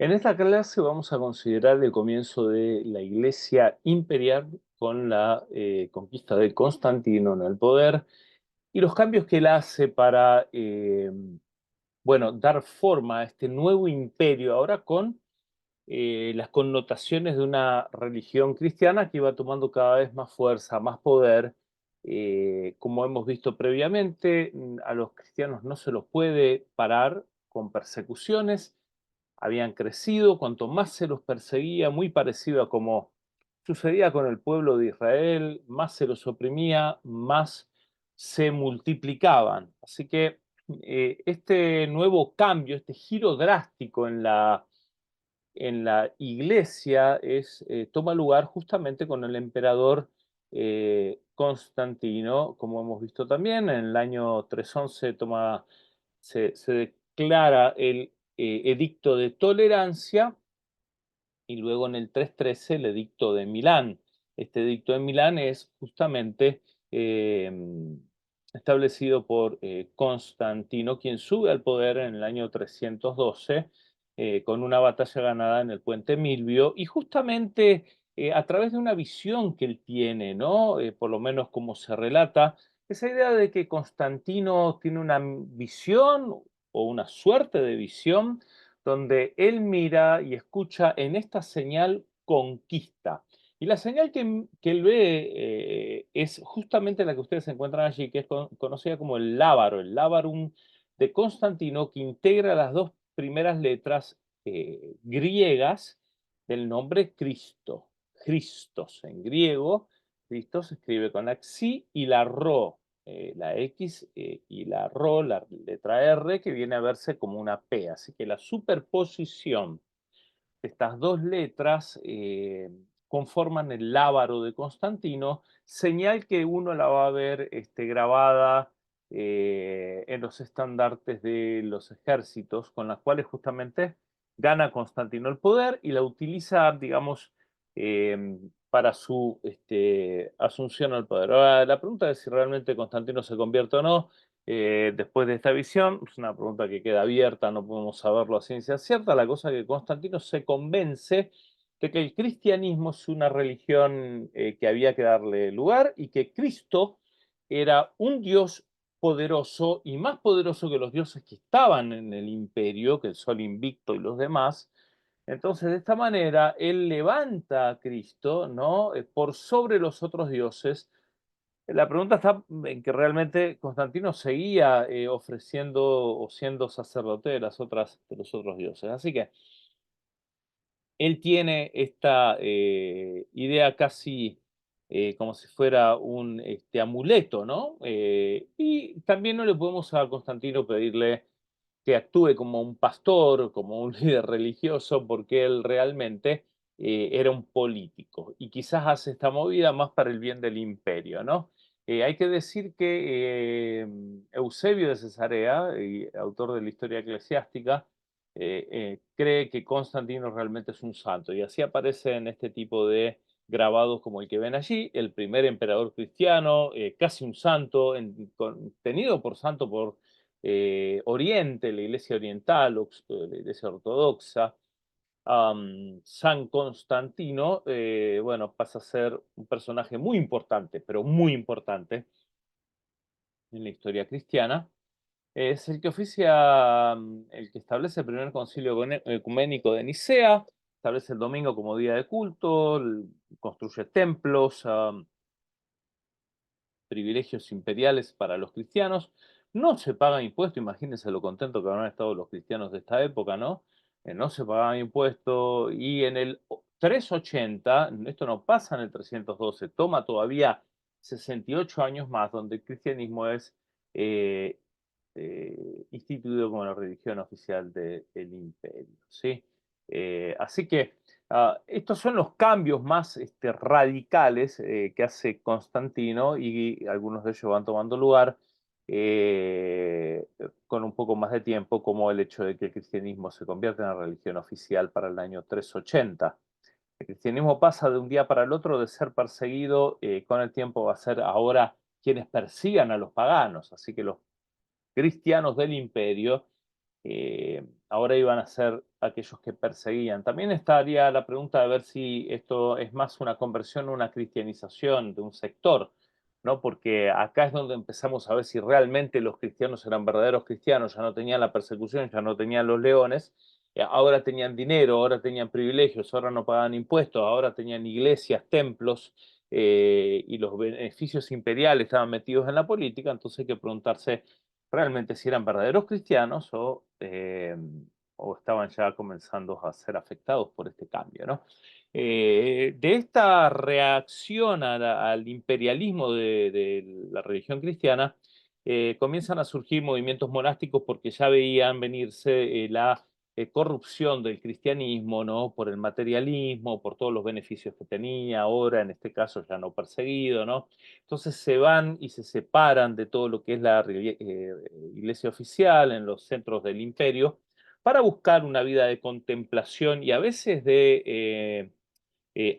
En esta clase vamos a considerar el comienzo de la Iglesia imperial con la conquista de Constantino en el poder y los cambios que él hace para, bueno, dar forma a este nuevo imperio ahora con las connotaciones de una religión cristiana que iba tomando cada vez más fuerza, más poder. Como hemos visto previamente, a los cristianos no se los puede parar con persecuciones, habían crecido, cuanto más se los perseguía, muy parecido a como sucedía con el pueblo de Israel, más se los oprimía, más se multiplicaban. Así que este nuevo cambio, este giro drástico en la iglesia toma lugar justamente con el emperador Constantino, como hemos visto también, en el año 311 se declara el edicto de tolerancia y luego en el 313 el edicto de Milán. Este edicto de Milán es justamente eh, establecido por Constantino, quien sube al poder en el año 312 con una batalla ganada en el puente Milvio y justamente a través de una visión que él tiene, ¿no? Por lo menos como se relata, esa idea de que Constantino tiene una visión o una suerte de visión donde él mira y escucha en esta señal conquista. Y la señal que él ve es justamente la que ustedes encuentran allí, que es conocida como el lábaro, el lábarum de Constantino, que integra las dos primeras letras griegas del nombre Cristo. Christos en griego, Cristo se escribe con la xi y la ro, la X y la Rho, la letra R, que viene a verse como una P. Así que la superposición de estas dos letras conforman el lábaro de Constantino, señal que uno la va a ver grabada en los estandartes de los ejércitos, con las cuales justamente gana Constantino el poder y la utiliza, digamos, para su asunción al poder. Ahora, la pregunta es si realmente Constantino se convierte o no después de esta visión. Es una pregunta que queda abierta, no podemos saberlo a ciencia cierta. La cosa es que Constantino se convence de que el cristianismo es una religión que había que darle lugar y que Cristo era un Dios poderoso y más poderoso que los dioses que estaban en el imperio, que el Sol Invicto y los demás. Entonces, de esta manera, él levanta a Cristo, ¿no? Por sobre los otros dioses. La pregunta está en que realmente Constantino seguía ofreciendo o siendo sacerdote de los otros dioses. Así que él tiene esta idea casi como si fuera un amuleto, ¿no? Y también no le podemos a Constantino pedirle que actúe como un pastor, como un líder religioso, porque él realmente era un político y quizás hace esta movida más para el bien del imperio, ¿no? Hay que decir que Eusebio de Cesarea, autor de la historia eclesiástica, cree que Constantino realmente es un santo y así aparece en este tipo de grabados como el que ven allí, el primer emperador cristiano, casi un santo, tenido por santo por Oriente, la Iglesia Oriental, la Iglesia Ortodoxa. San Constantino, bueno, pasa a ser un personaje muy importante, pero muy importante en la historia cristiana. Es el que oficia, el que establece el primer concilio ecuménico de Nicea, establece el domingo como día de culto, construye templos, privilegios imperiales para los cristianos. No se pagan impuestos, imagínense lo contento que habrán estado los cristianos de esta época, ¿no? No se pagaban impuestos y en el 380, esto no pasa en el 312, toma todavía 68 años más, donde el cristianismo es eh, instituido como la religión oficial del imperio, ¿sí? Así que estos son los cambios más radicales que hace Constantino y algunos de ellos van tomando lugar eh, con un poco más de tiempo, como el hecho de que el cristianismo se convierte en la religión oficial para el año 380. El cristianismo pasa de un día para el otro de ser perseguido, con el tiempo va a ser ahora quienes persigan a los paganos, así que los cristianos del imperio ahora iban a ser aquellos que perseguían. También estaría la pregunta de ver si esto es más una conversión o una cristianización de un sector, ¿no? Porque acá es donde empezamos a ver si realmente los cristianos eran verdaderos cristianos, ya no tenían la persecución, ya no tenían los leones, ahora tenían dinero, ahora tenían privilegios, ahora no pagaban impuestos, ahora tenían iglesias, templos, y los beneficios imperiales estaban metidos en la política. Entonces hay que preguntarse realmente si eran verdaderos cristianos o estaban ya comenzando a ser afectados por este cambio, ¿no? De esta reacción al imperialismo de la religión cristiana, comienzan a surgir movimientos monásticos porque ya veían venirse la corrupción del cristianismo, ¿no? Por el materialismo, por todos los beneficios que tenía, ahora en este caso ya no perseguido, ¿no? Entonces se van y se separan de todo lo que es la iglesia oficial en los centros del imperio para buscar una vida de contemplación y a veces de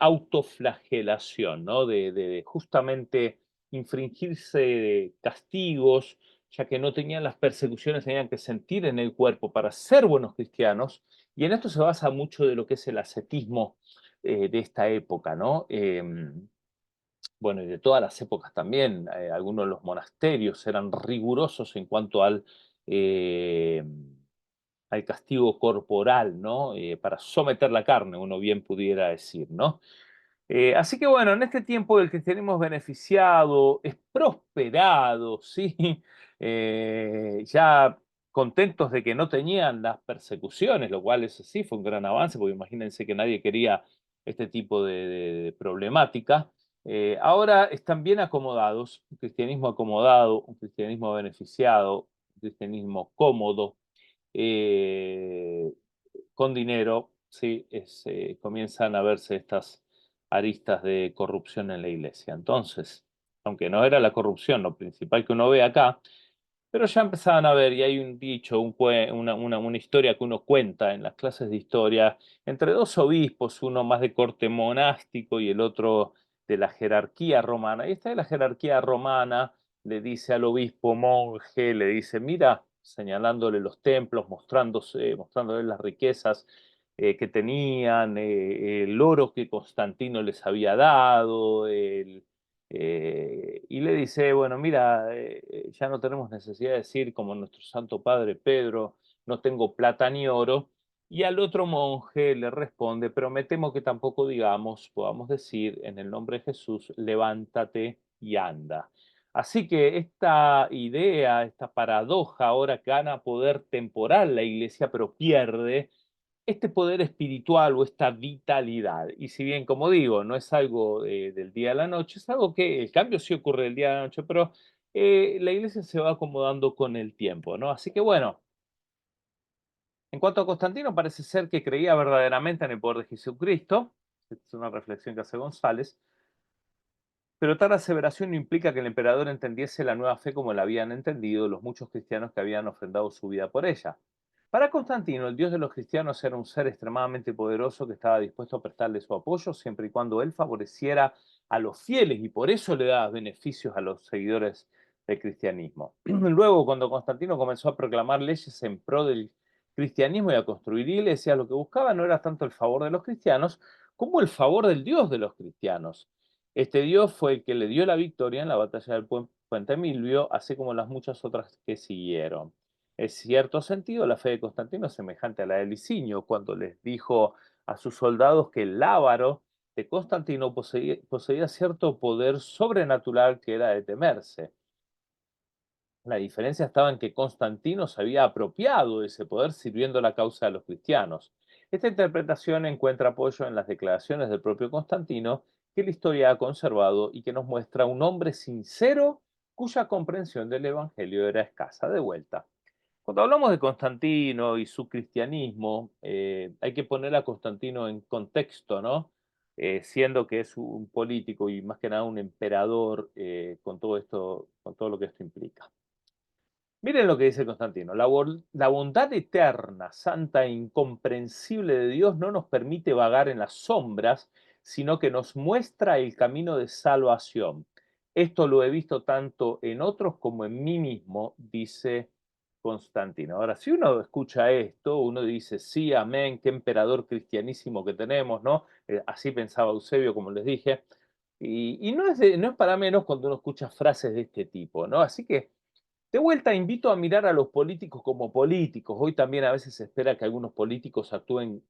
autoflagelación, ¿no? De justamente infringirse castigos, ya que no tenían las persecuciones, tenían que sentir en el cuerpo para ser buenos cristianos. Y en esto se basa mucho de lo que es el ascetismo de esta época, ¿no? Bueno, y de todas las épocas también, algunos de los monasterios eran rigurosos en cuanto eh, al castigo corporal, ¿no? Para someter la carne, uno bien pudiera decir, ¿no? Así que bueno, en este tiempo el cristianismo es beneficiado, es prosperado, ¿sí? Ya contentos de que no tenían las persecuciones, lo cual es así, fue un gran avance, porque imagínense que nadie quería este tipo de problemática. Ahora están bien acomodados, un cristianismo acomodado, un cristianismo beneficiado, un cristianismo cómodo, eh, con dinero, sí, comienzan a verse estas aristas de corrupción en la iglesia. Entonces, aunque no era la corrupción lo principal que uno ve acá, pero ya empezaban a ver, y hay un dicho, una historia que uno cuenta en las clases de historia, entre dos obispos, uno más de corte monástico y el otro de la jerarquía romana. Y esta de la jerarquía romana le dice al obispo monje, le dice, mira, señalándole los templos, mostrándole las riquezas que tenían, el oro que Constantino les había dado, y le dice, bueno, mira, ya no tenemos necesidad de decir como nuestro Santo Padre Pedro, no tengo plata ni oro. Y al otro monje le responde, pero me temo que tampoco podamos decir en el nombre de Jesús, levántate y anda. Así que esta idea, esta paradoja ahora gana poder temporal la iglesia, pero pierde este poder espiritual o esta vitalidad. Y si bien, como digo, no es algo del día a la noche, es algo que el cambio sí ocurre del día a la noche, pero la iglesia se va acomodando con el tiempo, ¿no? Así que bueno, en cuanto a Constantino, parece ser que creía verdaderamente en el poder de Jesucristo. Esta es una reflexión que hace González. Pero tal aseveración no implica que el emperador entendiese la nueva fe como la habían entendido los muchos cristianos que habían ofrendado su vida por ella. Para Constantino, el Dios de los cristianos era un ser extremadamente poderoso que estaba dispuesto a prestarle su apoyo siempre y cuando él favoreciera a los fieles y por eso le daba beneficios a los seguidores del cristianismo. Luego, cuando Constantino comenzó a proclamar leyes en pro del cristianismo y a construir iglesias, lo que buscaba no era tanto el favor de los cristianos como el favor del Dios de los cristianos. Este Dios fue el que le dio la victoria en la batalla del Puente Milvio, así como las muchas otras que siguieron. En cierto sentido, la fe de Constantino es semejante a la de Licinio, cuando les dijo a sus soldados que el lábaro de Constantino poseía cierto poder sobrenatural que era de temerse. La diferencia estaba en que Constantino se había apropiado de ese poder sirviendo la causa de los cristianos. Esta interpretación encuentra apoyo en las declaraciones del propio Constantino, que la historia ha conservado y que nos muestra un hombre sincero cuya comprensión del Evangelio era escasa. De vuelta. Cuando hablamos de Constantino y su cristianismo, hay que poner a Constantino en contexto, ¿no? Siendo que es un político y más que nada un emperador, con todo esto, con todo lo que esto implica. Miren lo que dice Constantino, la bondad eterna, santa e incomprensible de Dios no nos permite vagar en las sombras, sino que nos muestra el camino de salvación. Esto lo he visto tanto en otros como en mí mismo, dice Constantino. Ahora, si uno escucha esto, uno dice, sí, amén, qué emperador cristianísimo que tenemos, ¿no? Así pensaba Eusebio, como les dije. Y no, no es para menos cuando uno escucha frases de este tipo, ¿no? Así que, de vuelta, invito a mirar a los políticos como políticos. Hoy también a veces se espera que algunos políticos actúen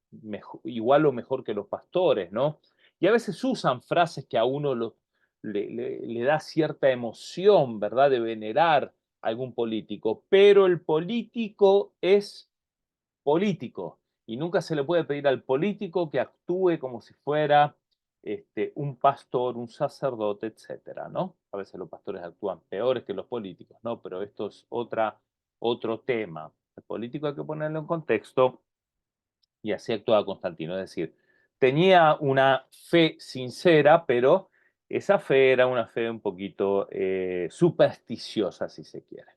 igual o mejor que los pastores, ¿no? Y a veces usan frases que a uno le da cierta emoción, ¿verdad? De venerar a algún político. Pero el político es político y nunca se le puede pedir al político que actúe como si fuera un pastor, un sacerdote, etcétera, ¿no? A veces los pastores actúan peores que los políticos, ¿no? Pero esto es otro tema. El político hay que ponerlo en contexto y así actuaba Constantino. Es decir, tenía una fe sincera, pero esa fe era una fe un poquito supersticiosa, si se quiere.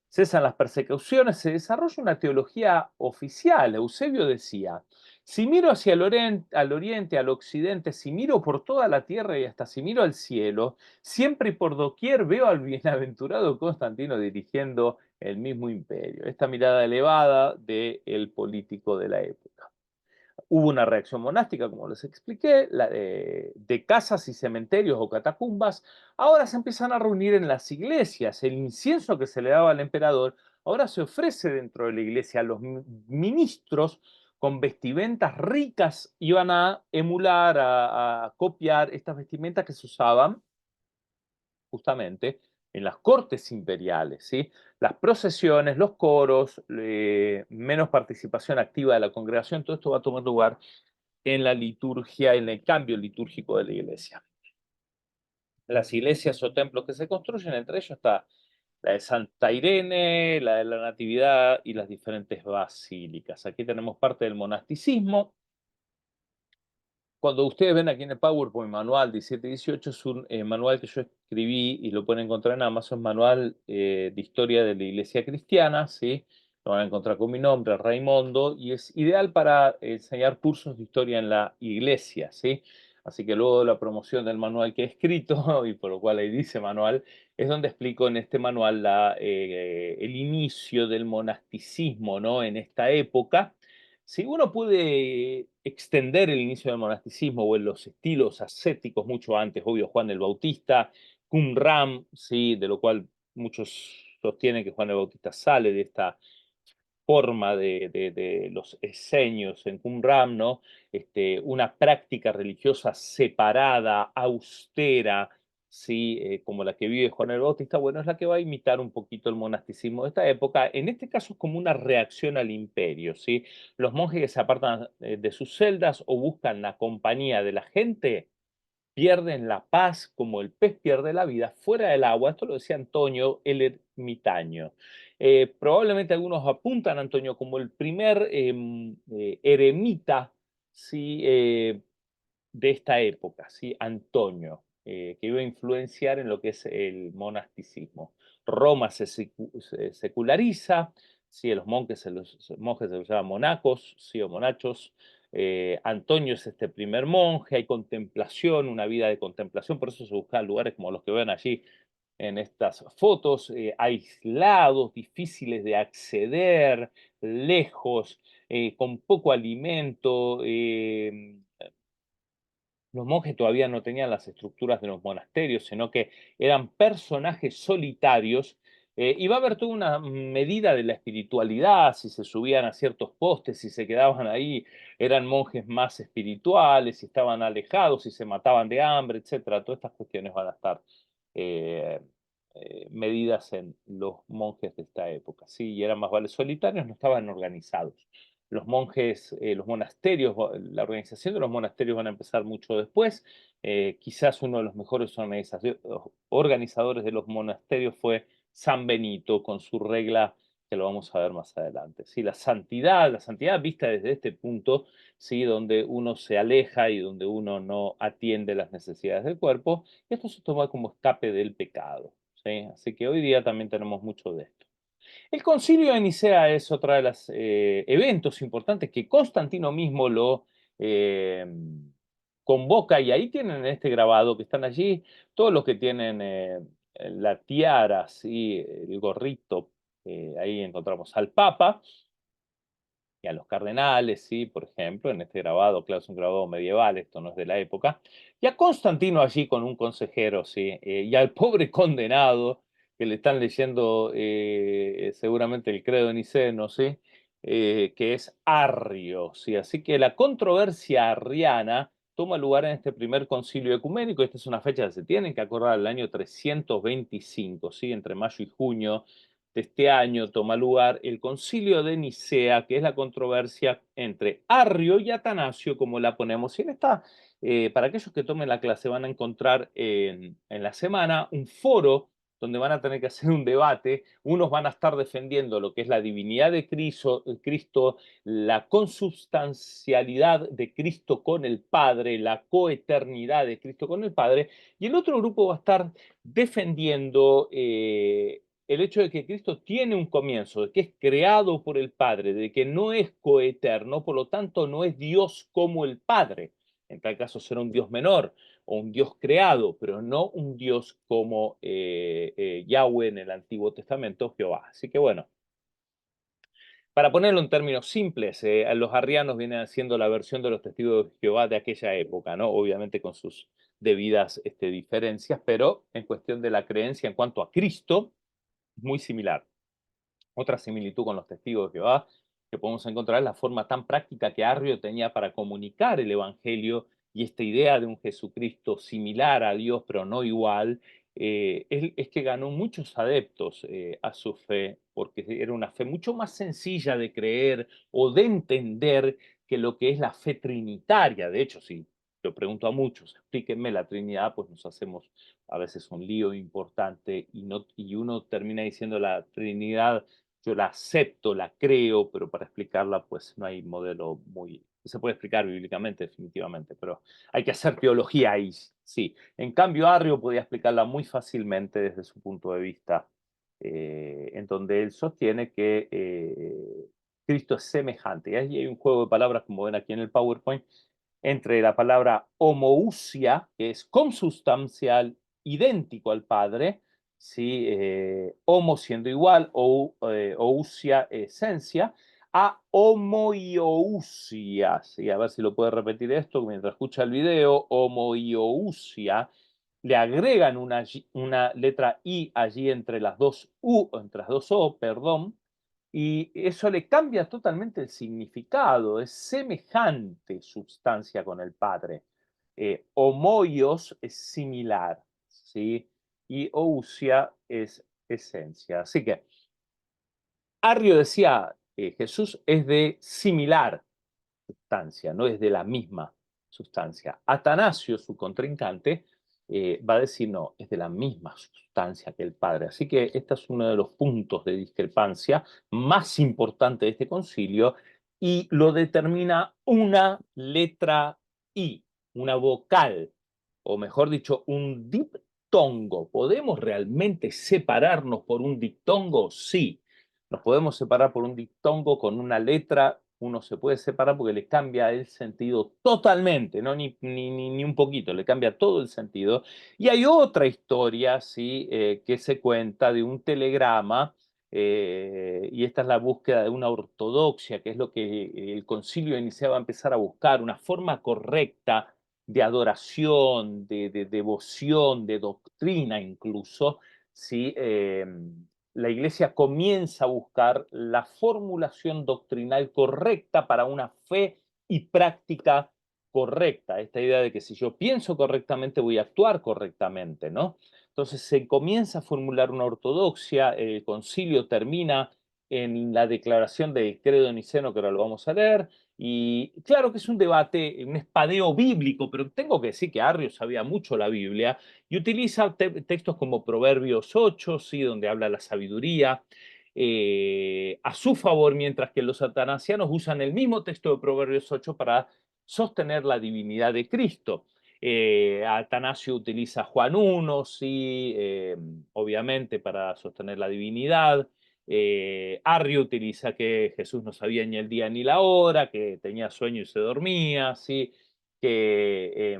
Cesan las persecuciones, se desarrolla una teología oficial. Eusebio decía, si miro hacia al oriente, al occidente, si miro por toda la tierra y hasta si miro al cielo, siempre y por doquier veo al bienaventurado Constantino dirigiendo el mismo imperio. Esta mirada elevada del político de la época. Hubo una reacción monástica, como les expliqué, de casas y cementerios o catacumbas. Ahora se empiezan a reunir en las iglesias. El incienso que se le daba al emperador ahora se ofrece dentro de la iglesia. Los ministros con vestimentas ricas iban a emular, a copiar estas vestimentas que se usaban justamente en las cortes imperiales, ¿sí? Las procesiones, los coros, menos participación activa de la congregación, todo esto va a tomar lugar en la liturgia, en el cambio litúrgico de la iglesia. Las iglesias o templos que se construyen, entre ellos está la de Santa Irene, la de la Natividad y las diferentes basílicas. Aquí tenemos parte del monasticismo. Cuando ustedes ven aquí en el PowerPoint manual 1718, es un manual que yo escribí y lo pueden encontrar en Amazon, manual de historia de la iglesia cristiana, ¿sí? Lo van a encontrar con mi nombre, Raimondo, y es ideal para enseñar cursos de historia en la iglesia, ¿sí? Así que luego de la promoción del manual que he escrito, y por lo cual ahí dice manual, es donde explico en este manual el inicio del monasticismo, ¿no? En esta época. Si uno puede extender el inicio del monasticismo o en los estilos ascéticos mucho antes, obvio, Juan el Bautista, Qumran, ¿sí? De lo cual muchos sostienen que Juan el Bautista sale de esta forma de los esenios en Qumran, ¿no? Una práctica religiosa separada, austera, ¿sí? Como la que vive Juan el Bautista, bueno, es la que va a imitar un poquito el monasticismo de esta época. En este caso es como una reacción al imperio, ¿sí? Los monjes que se apartan de sus celdas o buscan la compañía de la gente pierden la paz como el pez pierde la vida fuera del agua. Esto lo decía Antonio el ermitaño. Probablemente algunos apuntan a Antonio como el primer eremita, ¿sí? De esta época, ¿sí? Antonio, que iba a influenciar en lo que es el monasticismo. Roma se seculariza, ¿sí? Monjes se los llaman monacos, ¿sí? O monachos. Antonio es este primer monje, hay contemplación, una vida de contemplación, por eso se buscan lugares como los que ven allí en estas fotos, aislados, difíciles de acceder, lejos, con poco alimento, los monjes todavía no tenían las estructuras de los monasterios, sino que eran personajes solitarios. Y va a haber toda una medida de la espiritualidad, si se subían a ciertos postes, si se quedaban ahí, eran monjes más espirituales, si estaban alejados, si se mataban de hambre, etcétera. Todas estas cuestiones van a estar eh, medidas en los monjes de esta época. Sí, y eran más vale solitarios, no estaban organizados. Los monjes, los monasterios, la organización de los monasterios van a empezar mucho después. Quizás uno de los mejores organizadores de los monasterios fue San Benito, con su regla que lo vamos a ver más adelante. ¿Sí? La santidad vista desde este punto, ¿sí? Donde uno se aleja y donde uno no atiende las necesidades del cuerpo, esto se toma como escape del pecado. ¿Sí? Así que hoy día también tenemos mucho de esto. El concilio de Nicea es otra de los eventos importantes que Constantino mismo lo eh, convoca y ahí tienen este grabado que están allí, todos los que tienen la tiara, ¿sí? El gorrito Ahí encontramos al Papa y a los cardenales, ¿sí? Por ejemplo, en este grabado, claro, es un grabado medieval, esto no es de la época, y a Constantino allí con un consejero, ¿sí? Y al pobre condenado que le están leyendo seguramente el credo niceno, ¿sí? Que es Arrio, ¿sí? Así que la controversia arriana toma lugar en este primer concilio ecuménico. Esta es una fecha que se tienen que acordar, el año 325, ¿sí? Entre mayo y junio de este año toma lugar el concilio de Nicea, que es la controversia entre Arrio y Atanasio, como la ponemos. Y en esta, para aquellos que tomen la clase, van a encontrar en la semana un foro donde van a tener que hacer un debate. Unos van a estar defendiendo lo que es la divinidad de Cristo, la consubstancialidad de Cristo con el Padre, la coeternidad de Cristo con el Padre, y el otro grupo va a estar defendiendo el hecho de que Cristo tiene un comienzo, de que es creado por el Padre, de que no es coeterno, por lo tanto no es Dios como el Padre. En tal caso será un Dios menor o un Dios creado, pero no un Dios como Yahweh en el Antiguo Testamento, Jehová. Así que bueno, para ponerlo en términos simples, los arrianos vienen haciendo la versión de los testigos de Jehová de aquella época, ¿no? Obviamente con sus debidas diferencias, pero en cuestión de la creencia en cuanto a Cristo, muy similar. Otra similitud con los testigos de Jehová que podemos encontrar es la forma tan práctica que Arrio tenía para comunicar el Evangelio y esta idea de un Jesucristo similar a Dios, pero no igual, es que ganó muchos adeptos a su fe, porque era una fe mucho más sencilla de creer o de entender que lo que es la fe trinitaria. De hecho, si lo pregunto a muchos, explíquenme la Trinidad, pues nos hacemos a veces un lío importante y uno termina diciendo la Trinidad, yo la acepto, la creo, pero para explicarla, pues no hay modelo muy... Se puede explicar bíblicamente, definitivamente, pero hay que hacer teología ahí, sí. En cambio, Arrio podía explicarla muy fácilmente desde su punto de vista, en donde él sostiene que Cristo es semejante. Y ahí hay un juego de palabras, como ven aquí en el PowerPoint, entre la palabra homoousia, que es consubstancial, idéntico al Padre, ¿sí? Homo siendo igual, o ousia, esencia, a homoiousia. ¿Sí? A ver si lo puede repetir esto mientras escucha el video. Homoiousia. Le agregan una letra I allí entre las dos U, entre las dos O, perdón, y eso le cambia totalmente el significado, es semejante sustancia con el Padre. Homoios es similar, ¿sí? Y ousia es esencia. Así que Arrio decía, Jesús es de similar sustancia, no es de la misma sustancia. Atanasio, su contrincante, va a decir, no, es de la misma sustancia que el Padre. Así que este es uno de los puntos de discrepancia más importantes de este concilio y lo determina una letra I, una vocal, o mejor dicho, un diptongo. ¿Podemos realmente separarnos por un diptongo? Sí. Nos podemos separar por un diptongo con una letra, uno se puede separar porque le cambia el sentido totalmente, no ni un poquito, le cambia todo el sentido. Y hay otra historia, ¿sí? Que se cuenta de un telegrama, y esta es la búsqueda de una ortodoxia, que es lo que el concilio iniciaba a empezar a buscar, una forma correcta de adoración, de devoción, de doctrina incluso, ¿sí? La Iglesia comienza a buscar la formulación doctrinal correcta para una fe y práctica correcta. Esta idea de que si yo pienso correctamente voy a actuar correctamente, ¿no? Entonces se comienza a formular una ortodoxia, el concilio termina en la declaración del credo niceno, que ahora lo vamos a leer, y claro que es un debate, un espadeo bíblico, pero tengo que decir que Arrio sabía mucho la Biblia, y utiliza textos como Proverbios 8, ¿sí? Donde habla la sabiduría, a su favor, mientras que los atanasianos usan el mismo texto de Proverbios 8 para sostener la divinidad de Cristo. Atanasio utiliza Juan 1, ¿sí? Obviamente para sostener la divinidad. Arrio utiliza que Jesús no sabía ni el día ni la hora, que tenía sueño y se dormía, ¿sí? Que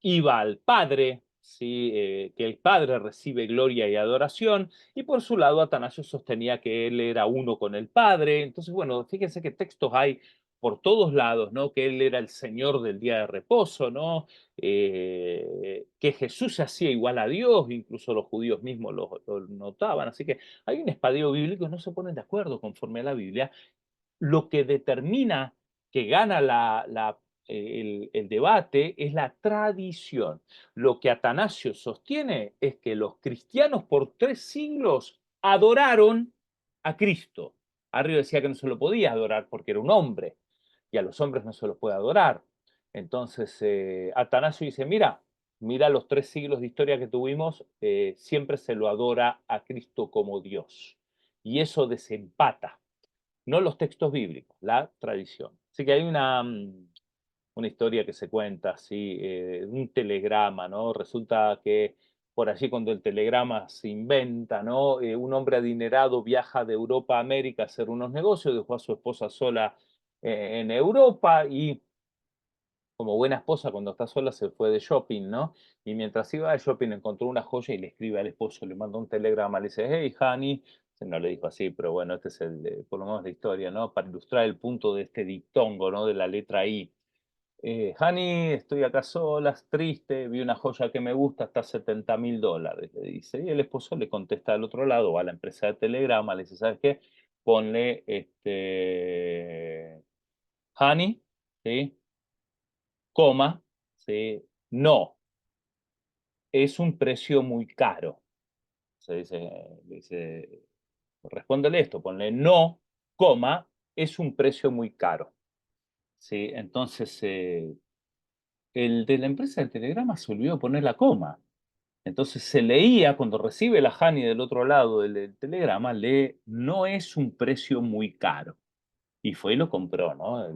iba al Padre, ¿sí? Que el Padre recibe gloria y adoración, y por su lado Atanasio sostenía que él era uno con el Padre. Entonces, bueno, fíjense qué textos hay por todos lados, ¿no? Que él era el Señor del día de reposo, ¿no? Que Jesús se hacía igual a Dios, incluso los judíos mismos lo notaban. Así que hay un espadeo bíblico, no se ponen de acuerdo conforme a la Biblia. Lo que determina que gana el debate es la tradición. Lo que Atanasio sostiene es que los cristianos por 3 siglos adoraron a Cristo. Arrio decía que no se lo podía adorar porque era un hombre y a los hombres no se los puede adorar. Entonces, Atanasio dice, mira los 3 siglos de historia que tuvimos, siempre se lo adora a Cristo como Dios. Y eso desempata, no los textos bíblicos, la tradición. Así que hay una historia que se cuenta, así, un telegrama, ¿no? Resulta que por allí cuando el telegrama se inventa, ¿no? Un hombre adinerado viaja de Europa a América a hacer unos negocios, dejó a su esposa sola en Europa y como buena esposa cuando está sola se fue de shopping, ¿no? Y mientras iba de shopping encontró una joya y le escribe al esposo, le manda un telegrama, le dice, hey, honey, no le dijo así, pero bueno, este es por lo menos la historia, ¿no? Para ilustrar el punto de este dictongo, ¿no? De la letra I. Honey, estoy acá sola, triste, vi una joya que me gusta, está $70.000, le dice. Y el esposo le contesta al otro lado, a la empresa de telegrama, le dice, ¿sabes qué? Ponle, honey, ¿sí? Coma, ¿sí? No, es un precio muy caro. Se dice, dice, respóndele esto, ponle no, coma, es un precio muy caro. ¿Sí? Entonces, el de la empresa de telegrama se olvidó poner la coma. Entonces se leía, cuando recibe la Hani del otro lado del telegrama, lee, no es un precio muy caro. Y fue y lo compró, ¿no?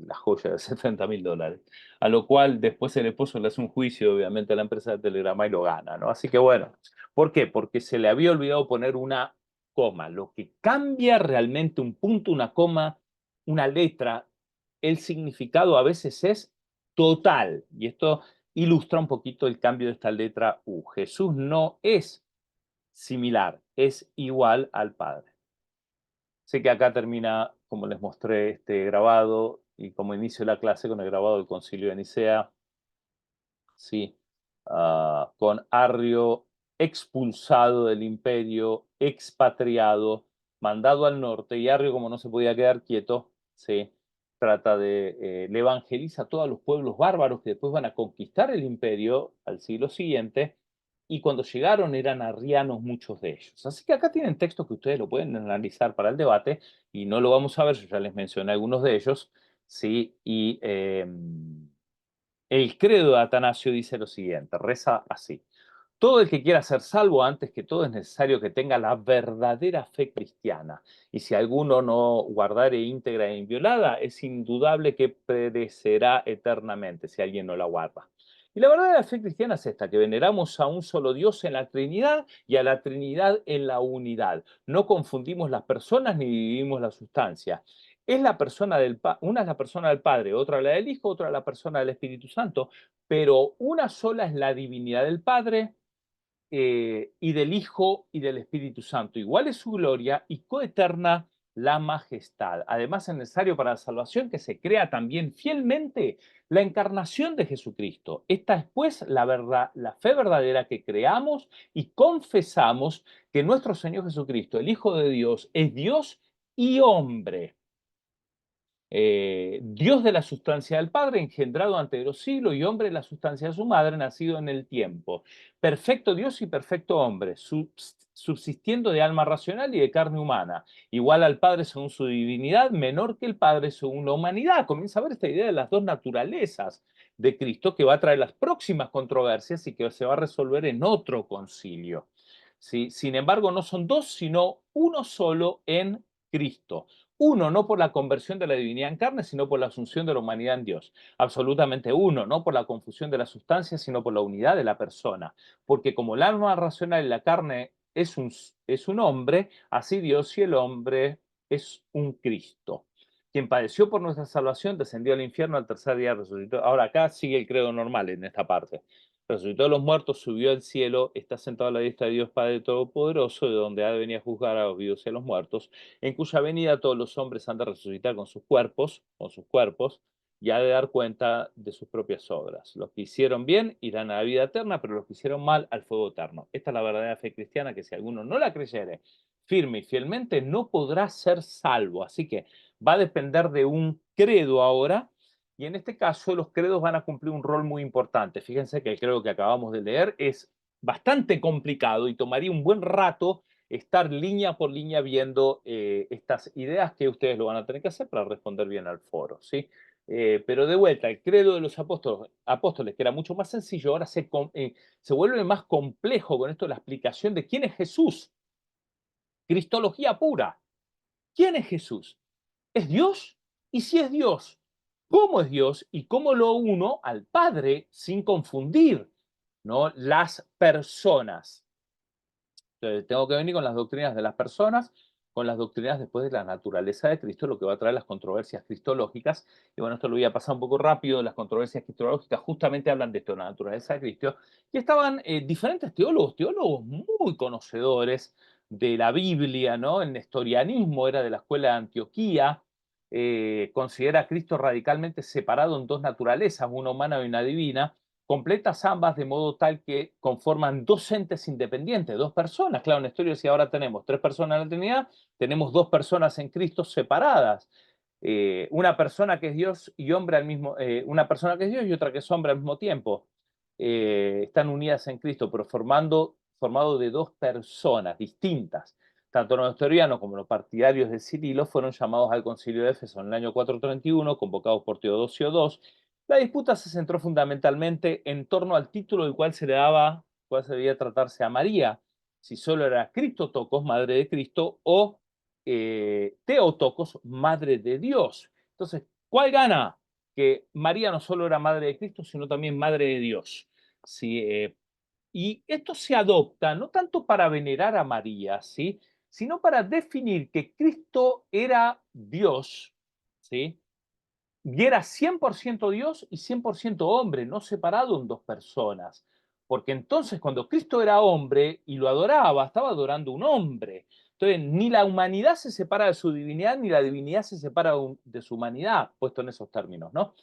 La joya de $70.000. A lo cual después el esposo le hace un juicio, obviamente, a la empresa de telegrama y lo gana, ¿no? Así que bueno, ¿por qué? Porque se le había olvidado poner una coma. Lo que cambia realmente un punto, una coma, una letra, el significado a veces es total. Y esto ilustra un poquito el cambio de esta letra U. Jesús no es similar, es igual al Padre. Sé que acá termina, como les mostré, este grabado y como inicio la clase con el grabado del Concilio de Nicea, sí, con Arrio expulsado del imperio, expatriado, mandado al norte, y Arrio, como no se podía quedar quieto, sí, trata de, le evangeliza a todos los pueblos bárbaros que después van a conquistar el imperio al siglo siguiente, y cuando llegaron eran arrianos muchos de ellos. Así que acá tienen textos que ustedes lo pueden analizar para el debate, y no lo vamos a ver, yo ya les mencioné algunos de ellos, sí, y el credo de Atanasio dice lo siguiente, reza así. Todo el que quiera ser salvo, antes que todo es necesario que tenga la verdadera fe cristiana. Y si alguno no guardare íntegra e inviolada, es indudable que perecerá eternamente si alguien no la guarda. Y la verdadera fe cristiana es esta, que veneramos a un solo Dios en la Trinidad y a la Trinidad en la unidad. No confundimos las personas ni dividimos la sustancia. Es la persona una es la persona del Padre, otra la del Hijo, otra la persona del Espíritu Santo, pero una sola es la divinidad del Padre, y del Hijo y del Espíritu Santo. Igual es su gloria y coeterna la majestad. Además, es necesario para la salvación que se crea también fielmente la encarnación de Jesucristo. Esta es pues la verdad, la fe verdadera que creamos y confesamos que nuestro Señor Jesucristo, el Hijo de Dios, es Dios y hombre, Dios de la sustancia del Padre, engendrado ante los siglos, y hombre de la sustancia de su madre, nacido en el tiempo. Perfecto Dios y perfecto hombre, subsistiendo de alma racional y de carne humana, igual al Padre según su divinidad, menor que el Padre según la humanidad. Comienza a ver esta idea de las dos naturalezas de Cristo que va a traer las próximas controversias y que se va a resolver en otro concilio. ¿Sí? Sin embargo, no son dos, sino uno solo en Cristo. Uno, no por la conversión de la divinidad en carne, sino por la asunción de la humanidad en Dios. Absolutamente uno, no por la confusión de la sustancia, sino por la unidad de la persona. Porque como el alma racional y la carne es un hombre, así Dios y el hombre es un Cristo. Quien padeció por nuestra salvación descendió al infierno al tercer día resucitó. Ahora acá sigue el credo normal en esta parte. resucitó de los muertos, subió al cielo, está sentado a la diestra de Dios Padre Todopoderoso, de donde ha de venir a juzgar a los vivos y a los muertos, en cuya venida todos los hombres han de resucitar con sus cuerpos, y ha de dar cuenta de sus propias obras. Los que hicieron bien irán a la vida eterna, pero los que hicieron mal al fuego eterno. Esta es la verdadera fe cristiana, que si alguno no la creyere firme y fielmente, no podrá ser salvo. Así que va a depender de un credo ahora, y en este caso los credos van a cumplir un rol muy importante. Fíjense que el credo que acabamos de leer es bastante complicado y tomaría un buen rato estar línea por línea viendo estas ideas, que ustedes lo van a tener que hacer para responder bien al foro, ¿sí? Pero de vuelta, el credo de los apóstoles, que era mucho más sencillo, ahora se vuelve más complejo con esto de la explicación de quién es Jesús. Cristología pura. ¿Quién es Jesús? ¿Es Dios? Y si es Dios, ¿cómo es Dios y cómo lo uno al Padre sin confundir, ¿no?, las personas? Entonces, tengo que venir con las doctrinas de las personas, con las doctrinas después de la naturaleza de Cristo, lo que va a traer las controversias cristológicas. Y bueno, esto lo voy a pasar un poco rápido. Las controversias cristológicas justamente hablan de esto, la naturaleza de Cristo. Y estaban diferentes teólogos muy conocedores de la Biblia, ¿no? El nestorianismo era de la escuela de Antioquía. Considera a Cristo radicalmente separado en dos naturalezas, una humana y una divina, completas ambas de modo tal que conforman dos entes independientes, dos personas. Claro, en Nestorio decía, ahora tenemos tres personas en la Trinidad, tenemos dos personas en Cristo separadas. Una persona que es Dios y hombre al mismo, una persona que es Dios y otra que es hombre al mismo tiempo. Están unidas en Cristo, pero formado de dos personas distintas. Tanto los nestorianos como los partidarios de Cirilo fueron llamados al concilio de Éfeso en el año 431, convocados por Teodosio II. La disputa se centró fundamentalmente en torno al título del cual se le daba, cuál se debía tratarse a María, si solo era Cristotocos, madre de Cristo, o Theotokos, madre de Dios. Entonces, ¿cuál gana? Que María no solo era madre de Cristo, sino también madre de Dios. ¿Sí? Y esto se adopta no tanto para venerar a María, ¿sí?, sino para definir que Cristo era Dios, ¿sí?, y era 100% Dios y 100% hombre, no separado en dos personas. Porque entonces cuando Cristo era hombre y lo adoraba, estaba adorando un hombre. Entonces, ni la humanidad se separa de su divinidad, ni la divinidad se separa de su humanidad, puesto en esos términos, ¿no?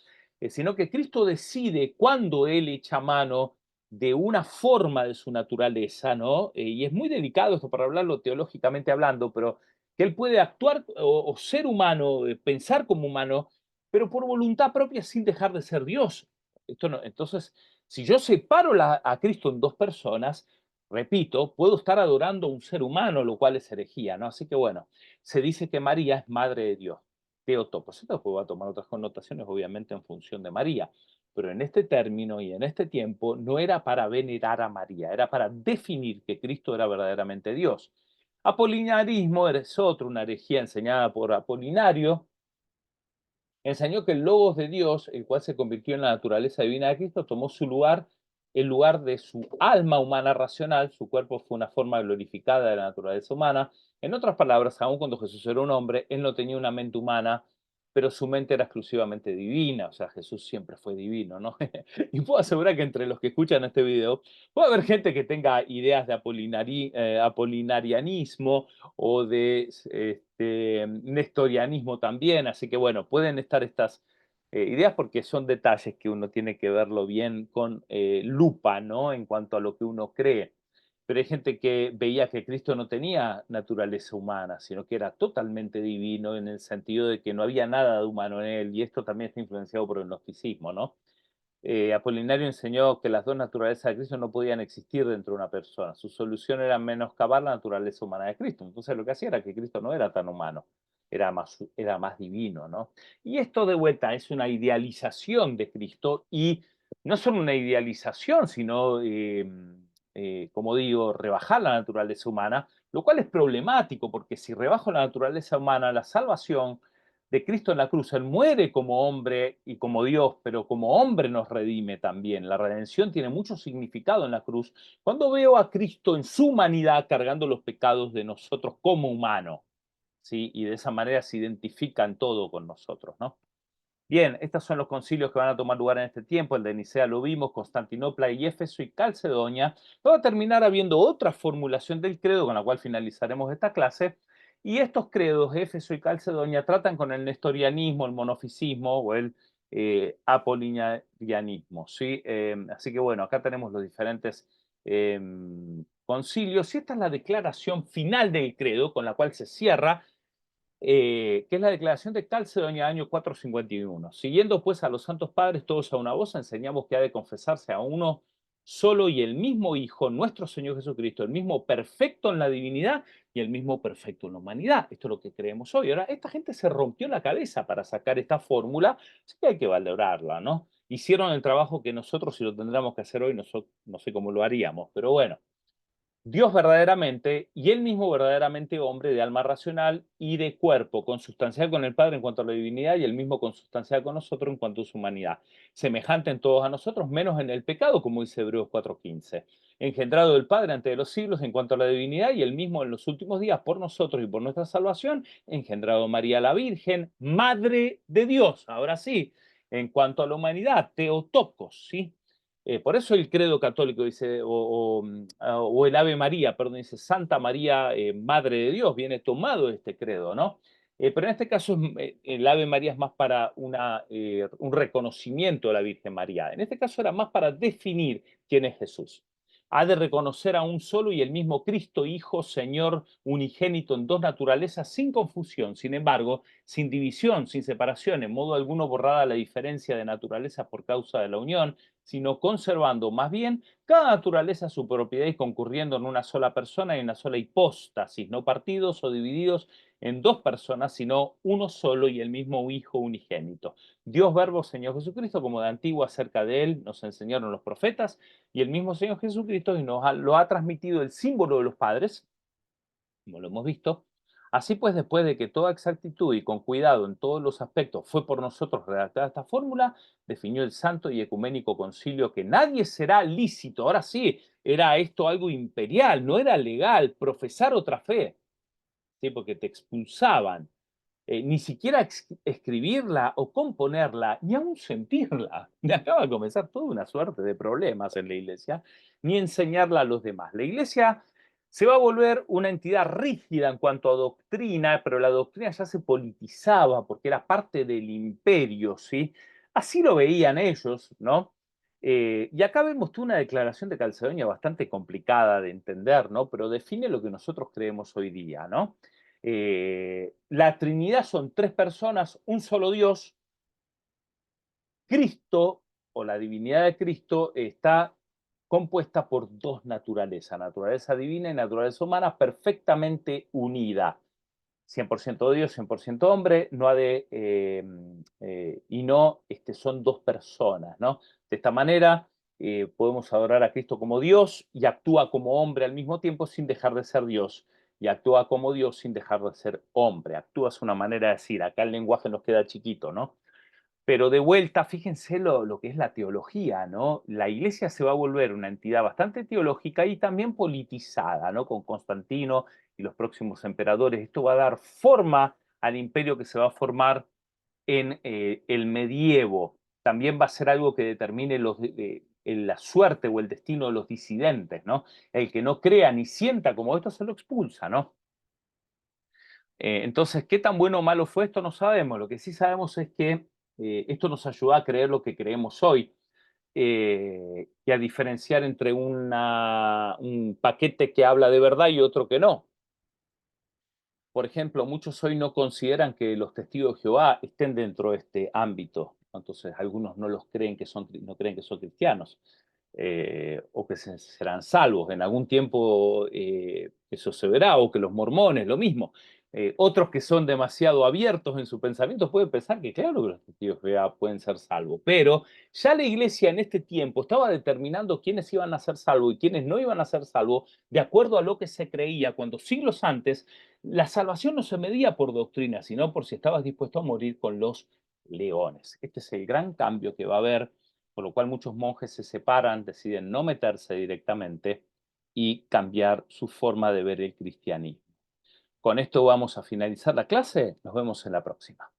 Sino que Cristo decide cuándo Él echa mano de una forma de su naturaleza, ¿no? Y es muy delicado esto para hablarlo teológicamente hablando, pero que Él puede actuar o ser humano, pensar como humano, pero por voluntad propia sin dejar de ser Dios. Esto no, entonces, si yo separo a Cristo en dos personas, repito, puedo estar adorando a un ser humano, lo cual es herejía, ¿no? Así que bueno, se dice que María es madre de Dios. Teotocos. Esto después va a tomar otras connotaciones, obviamente, en función de María. Pero en este término y en este tiempo no era para venerar a María, era para definir que Cristo era verdaderamente Dios. Apolinarismo es otro, una herejía enseñada por Apolinario. Enseñó que el Logos de Dios, el cual se convirtió en la naturaleza divina de Cristo, tomó su lugar, el lugar de su alma humana racional. Su cuerpo fue una forma glorificada de la naturaleza humana. En otras palabras, aun cuando Jesús era un hombre, él no tenía una mente humana, pero su mente era exclusivamente divina. O sea, Jesús siempre fue divino, ¿no? Y puedo asegurar que entre los que escuchan este video puede haber gente que tenga ideas de apolinarianismo o de nestorianismo también. Así que bueno, pueden estar estas ideas, porque son detalles que uno tiene que verlo bien con lupa, ¿no?, en cuanto a lo que uno cree. Pero hay gente que veía que Cristo no tenía naturaleza humana, sino que era totalmente divino, en el sentido de que no había nada de humano en él, y esto también está influenciado por el gnosticismo, ¿no? Apolinario enseñó que las dos naturalezas de Cristo no podían existir dentro de una persona. Su solución era menoscabar la naturaleza humana de Cristo. Entonces lo que hacía era que Cristo no era tan humano, era más divino, ¿no? Y esto de vuelta es una idealización de Cristo, y no solo una idealización, sino, como digo, rebajar la naturaleza humana, lo cual es problemático, porque si rebajo la naturaleza humana, la salvación de Cristo en la cruz, Él muere como hombre y como Dios, pero como hombre nos redime también. La redención tiene mucho significado en la cruz. Cuando veo a Cristo en su humanidad cargando los pecados de nosotros como humano, ¿sí? Y de esa manera se identifican todo con nosotros, ¿no? Bien, estos son los concilios que van a tomar lugar en este tiempo. El de Nicea lo vimos, Constantinopla y Éfeso y Calcedonia. Va a terminar habiendo otra formulación del credo con la cual finalizaremos esta clase. Y estos credos, Éfeso y Calcedonia, tratan con el nestorianismo, el monofisismo o el apolinianismo, ¿sí? Así que bueno, acá tenemos los diferentes concilios y esta es la declaración final del credo con la cual se cierra que es la declaración de Calcedonia, año 451. Siguiendo pues a los santos padres, todos a una voz, enseñamos que ha de confesarse a uno solo y el mismo Hijo, nuestro Señor Jesucristo, el mismo perfecto en la divinidad y el mismo perfecto en la humanidad. Esto es lo que creemos hoy. Ahora, esta gente se rompió la cabeza para sacar esta fórmula, así que hay que valorarla, ¿no? Hicieron el trabajo que nosotros, si lo tendríamos que hacer hoy, no sé cómo lo haríamos, pero bueno. Dios verdaderamente y él mismo verdaderamente hombre de alma racional y de cuerpo, consustancial con el Padre en cuanto a la divinidad y el mismo consustancial con nosotros en cuanto a su humanidad, semejante en todos a nosotros, menos en el pecado, como dice Hebreos 4:15, engendrado del Padre antes de los siglos en cuanto a la divinidad y el mismo en los últimos días por nosotros y por nuestra salvación, engendrado María la Virgen, Madre de Dios, ahora sí, en cuanto a la humanidad, Teotocos, ¿sí? Por eso el credo católico dice, o el Ave María, perdón, dice Santa María, Madre de Dios, viene tomado este credo, ¿no? Pero en este caso el Ave María es más para un reconocimiento de la Virgen María. En este caso era más para definir quién es Jesús. Ha de reconocer a un solo y el mismo Cristo, Hijo, Señor, unigénito en dos naturalezas, sin confusión, sin embargo, sin división, sin separación, en modo alguno borrada la diferencia de naturaleza por causa de la unión, sino conservando más bien cada naturaleza su propiedad y concurriendo en una sola persona y en una sola hipóstasis, no partidos o divididos en dos personas, sino uno solo y el mismo Hijo unigénito. Dios Verbo, Señor Jesucristo, como de antiguo acerca de él nos enseñaron los profetas, y el mismo Señor Jesucristo lo ha transmitido el símbolo de los padres, como lo hemos visto. Así pues, después de que toda exactitud y con cuidado en todos los aspectos fue por nosotros redactada esta fórmula, definió el Santo y Ecuménico Concilio que nadie será lícito. Ahora sí, era esto algo imperial, no era legal profesar otra fe, ¿sí? Porque te expulsaban. Ni siquiera escribirla o componerla, ni aún sentirla. Y acaba de comenzar toda una suerte de problemas en la iglesia, ni enseñarla a los demás. La iglesia se va a volver una entidad rígida en cuanto a doctrina, pero la doctrina ya se politizaba porque era parte del imperio, ¿sí? Así lo veían ellos, ¿no? Y acá vemos tú una declaración de Calcedonia bastante complicada de entender, ¿no? Pero define lo que nosotros creemos hoy día, ¿no? La Trinidad son tres personas, un solo Dios. Cristo o la divinidad de Cristo está compuesta por dos naturalezas, naturaleza divina y naturaleza humana perfectamente unida. 100% Dios, 100% hombre, no ha de, y no son dos personas, ¿no? De esta manera podemos adorar a Cristo como Dios y actúa como hombre al mismo tiempo sin dejar de ser Dios y actúa como Dios sin dejar de ser hombre. Actúa es una manera de decir, acá el lenguaje nos queda chiquito, ¿no? Pero de vuelta, fíjense lo que es la teología, ¿no? La iglesia se va a volver una entidad bastante teológica y también politizada, ¿no? Con Constantino y los próximos emperadores. Esto va a dar forma al imperio que se va a formar en el medievo. También va a ser algo que determine la suerte o el destino de los disidentes, ¿no? El que no crea ni sienta como esto se lo expulsa, ¿no? Entonces, ¿qué tan bueno o malo fue esto? No sabemos. Lo que sí sabemos es que esto nos ayuda a creer lo que creemos hoy y a diferenciar entre un paquete que habla de verdad y otro que no. Por ejemplo, muchos hoy no consideran que los testigos de Jehová estén dentro de este ámbito. Entonces, algunos no los creen que son, no creen que son cristianos o que serán salvos. En algún tiempo eso se verá, o que los mormones, lo mismo. Otros que son demasiado abiertos en su pensamiento pueden pensar que claro que los testigos de Jehová pueden ser salvos, pero ya la iglesia en este tiempo estaba determinando quiénes iban a ser salvos y quiénes no iban a ser salvos de acuerdo a lo que se creía cuando siglos antes la salvación no se medía por doctrina, sino por si estabas dispuesto a morir con los leones. Este es el gran cambio que va a haber, por lo cual muchos monjes se separan, deciden no meterse directamente y cambiar su forma de ver el cristianismo. Con esto vamos a finalizar la clase. Nos vemos en la próxima.